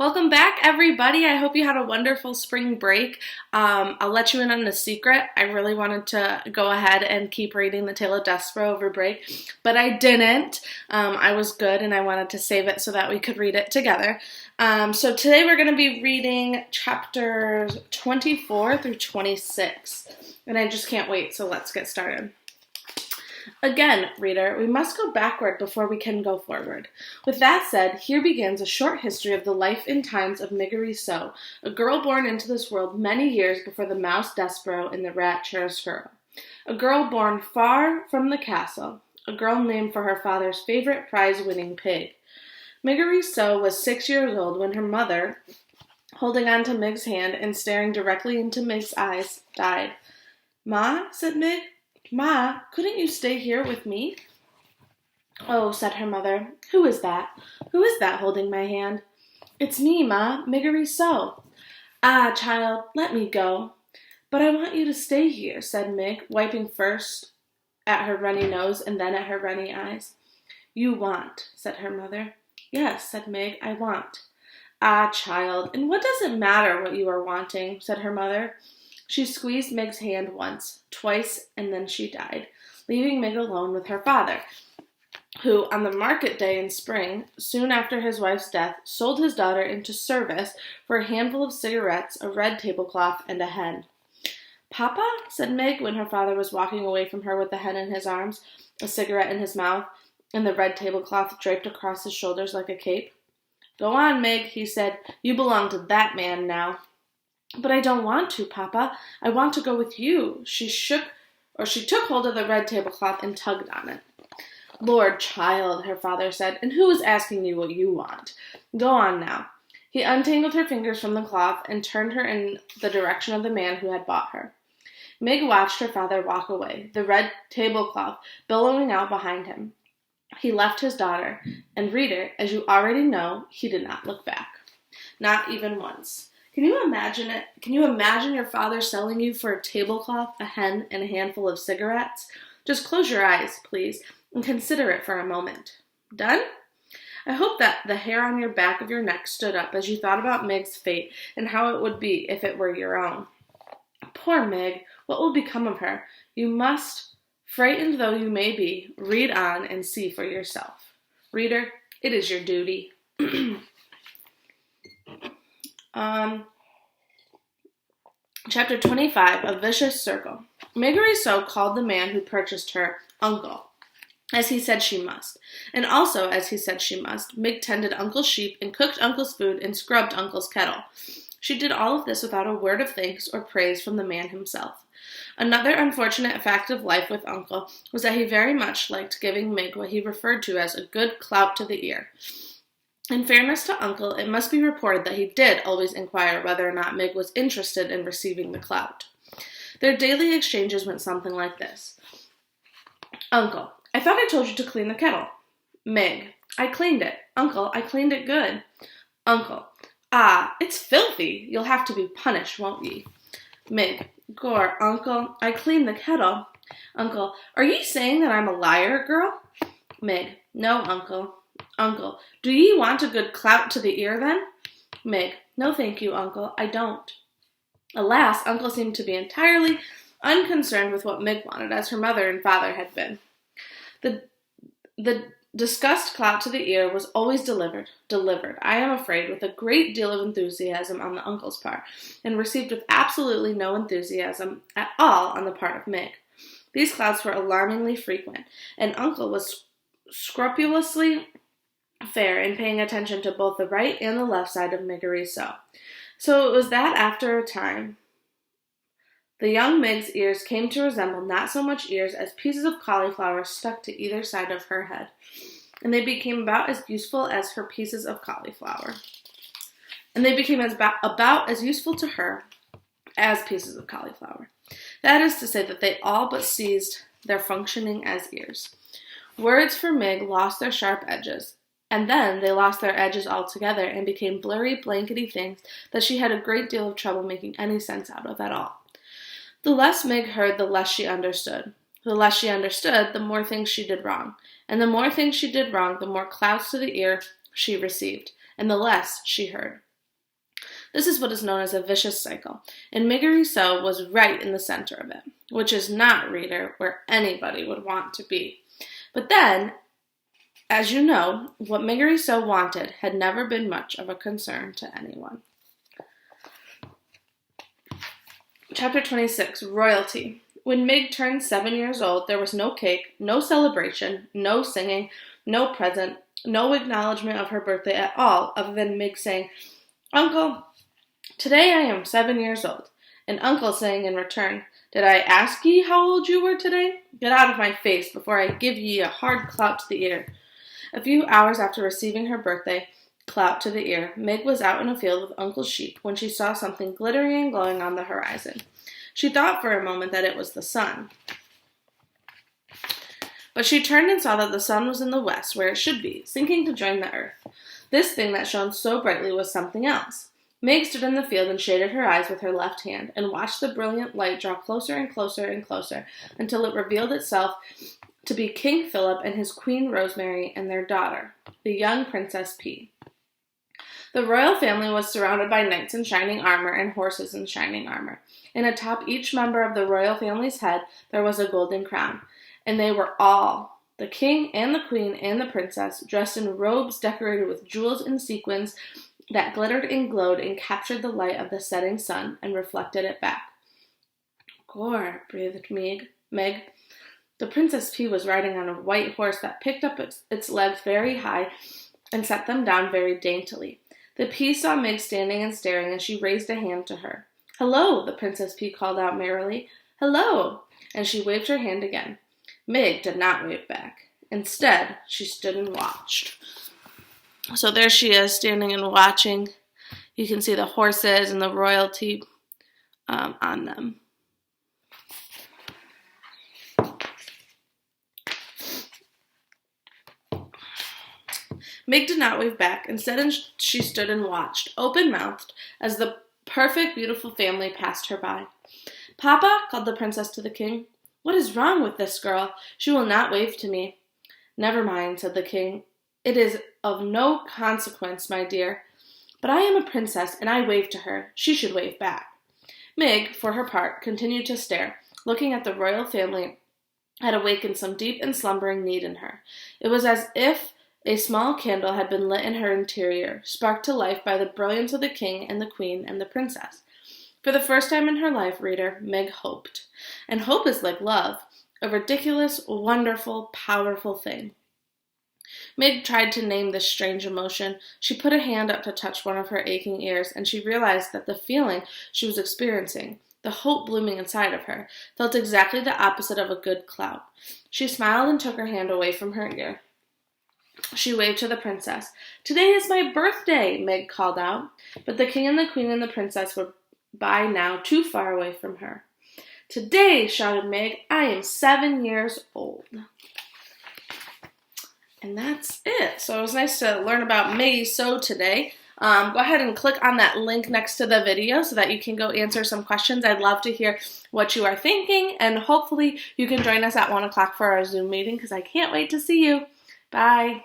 Welcome back, everybody. I hope you had a wonderful spring break. I'll let you in on a secret. I really wanted to go ahead and keep reading The Tale of Despereaux over break, but I didn't. I was good, and I wanted to save it so that we could read it together. So today we're going to be reading chapters 24 through 26, and I just can't wait, so let's get started. Again, reader, we must go backward before we can go forward. With that said, here begins a short history of the life and times of Vaccaro, a girl born into this world many years before the mouse Despereaux and the rat Despereaux. A girl born far from the castle, a girl named for her father's favorite prize-winning pig. Vaccaro was 6 years old when her mother, holding on to Mig's hand and staring directly into Mig's eyes, died. "Ma," said Mig. "Ma, couldn't you stay here with me?" "Oh," said her mother, "who is that? Who is that holding my hand?" "It's me, Ma, Vaccaro." "Ah, child, let me go." "But I want you to stay here," said Mig, wiping first at her runny nose and then at her runny eyes. "You want," said her mother. "Yes," said Mig, "I want." "Ah, child, and what does it matter what you are wanting?" said her mother. She squeezed Mig's hand once, twice, and then she died, leaving Mig alone with her father, who, on the market day in spring, soon after his wife's death, sold his daughter into service for a handful of cigarettes, a red tablecloth, and a hen. "Papa?" said Mig when her father was walking away from her with the hen in his arms, a cigarette in his mouth, and the red tablecloth draped across his shoulders like a cape. "Go on, Mig," he said. "You belong to that man now." "But I don't want to, Papa. I want to go with you." She took hold of the red tablecloth and tugged on it. "Lord, child," her father said, "and who is asking you what you want? Go on now." He untangled her fingers from the cloth and turned her in the direction of the man who had bought her. Mig watched her father walk away, the red tablecloth billowing out behind him. He left his daughter, and reader, as you already know, he did not look back. Not even once. Can you imagine it? Can you imagine your father selling you for a tablecloth, a hen, and a handful of cigarettes? Just close your eyes, please, and consider it for a moment. Done? I hope that the hair on your back of your neck stood up as you thought about Mig's fate and how it would be if it were your own. Poor Mig, what will become of her? You must, frightened though you may be, read on and see for yourself. Reader, it is your duty. Chapter 25, A Vicious Circle. Vaccaro called the man who purchased her uncle, as he said she must. And also, as he said she must, Mig tended Uncle's sheep and cooked Uncle's food and scrubbed Uncle's kettle. She did all of this without a word of thanks or praise from the man himself. Another unfortunate fact of life with Uncle was that he very much liked giving Mig what he referred to as a good clout to the ear. In fairness to Uncle, it must be reported that he did always inquire whether or not Mig was interested in receiving the clout. Their daily exchanges went something like this. Uncle, I thought I told you to clean the kettle. Mig, I cleaned it. Uncle, I cleaned it good. Uncle, ah, it's filthy. You'll have to be punished, won't ye? Mig, Gore, Uncle, I cleaned the kettle. Uncle, are ye saying that I'm a liar, girl? Mig, no, Uncle. Uncle, do ye want a good clout to the ear, then? Mig, no thank you, Uncle, I don't. Alas, Uncle seemed to be entirely unconcerned with what Mig wanted, as her mother and father had been. The discussed clout to the ear was always delivered, I am afraid, with a great deal of enthusiasm on the uncle's part, and received with absolutely no enthusiasm at all on the part of Mig. These clouts were alarmingly frequent, and Uncle was scrupulously fair in paying attention to both the right and the left side of Vaccaro. So it was that after a time, the young Mig's ears came to resemble not so much ears as pieces of cauliflower stuck to either side of her head, and they became about as useful as her pieces of cauliflower. And they became about as useful to her as pieces of cauliflower. That is to say that they all but ceased their functioning as ears. Words for Mig lost their sharp edges, and then they lost their edges altogether and became blurry, blankety things that she had a great deal of trouble making any sense out of at all. The less Mig heard, the less she understood. The less she understood, the more things she did wrong. And the more things she did wrong, the more clouts to the ear she received, and the less she heard. This is what is known as a vicious cycle, and Miguel was right in the center of it, which is not, reader, where anybody would want to be. But then, as you know, what Miguel wanted had never been much of a concern to anyone. Chapter 26, Royalty. When Mig turned 7 years old, there was no cake, no celebration, no singing, no present, no acknowledgement of her birthday at all, other than Mig saying, "Uncle, today I am 7 years old," and Uncle saying in return, "Did I ask ye how old you were today? Get out of my face before I give ye a hard clout to the ear." A few hours after receiving her birthday clout to the ear, Meg was out in a field with Uncle's sheep when she saw something glittering and glowing on the horizon. She thought for a moment that it was the sun. But she turned and saw that the sun was in the west, where it should be, sinking to join the earth. This thing that shone so brightly was something else. Meg stood in the field and shaded her eyes with her left hand, and watched the brilliant light draw closer and closer and closer, until it revealed itself to be King Philip and his Queen Rosemary and their daughter, the young Princess P. The royal family was surrounded by knights in shining armor and horses in shining armor, and atop each member of the royal family's head there was a golden crown, and they were all, the king and the queen and the princess, dressed in robes decorated with jewels and sequins that glittered and glowed and captured the light of the setting sun and reflected it back. "Gore," breathed Meg. The Princess P was riding on a white horse that picked up its legs very high and set them down very daintily. The P saw Meg standing and staring, and she raised a hand to her. "Hello," the Princess P called out merrily. "Hello," and she waved her hand again. Meg did not wave back. Instead, she stood and watched. So there she is, standing and watching. You can see the horses and the royalty on them. Meg did not wave back. Instead, she stood and watched, open-mouthed, as the perfect, beautiful family passed her by. "Papa," called the princess to the king, "what is wrong with this girl? She will not wave to me." "Never mind," said the king. "It is of no consequence, my dear. But I am a princess, and I wave to her. She should wave back." Meg, for her part, continued to stare, looking at the royal family had awakened some deep and slumbering need in her. It was as if a small candle had been lit in her interior, sparked to life by the brilliance of the king and the queen and the princess. For the first time in her life, reader, Meg hoped. And hope is like love, a ridiculous, wonderful, powerful thing. Meg tried to name this strange emotion. She put a hand up to touch one of her aching ears, and she realized that the feeling she was experiencing, the hope blooming inside of her, felt exactly the opposite of a good clout. She smiled and took her hand away from her ear. She waved to the princess. "Today is my birthday," Meg called out, but the king and the queen and the princess were by now too far away from her. "Today," shouted Meg, "I am 7 years old." And that's it. So it was nice to learn about Maggie So today. Go ahead and click on that link next to the video so that you can go answer some questions. I'd love to hear what you are thinking, and hopefully you can join us at 1 o'clock for our Zoom meeting because I can't wait to see you. Bye.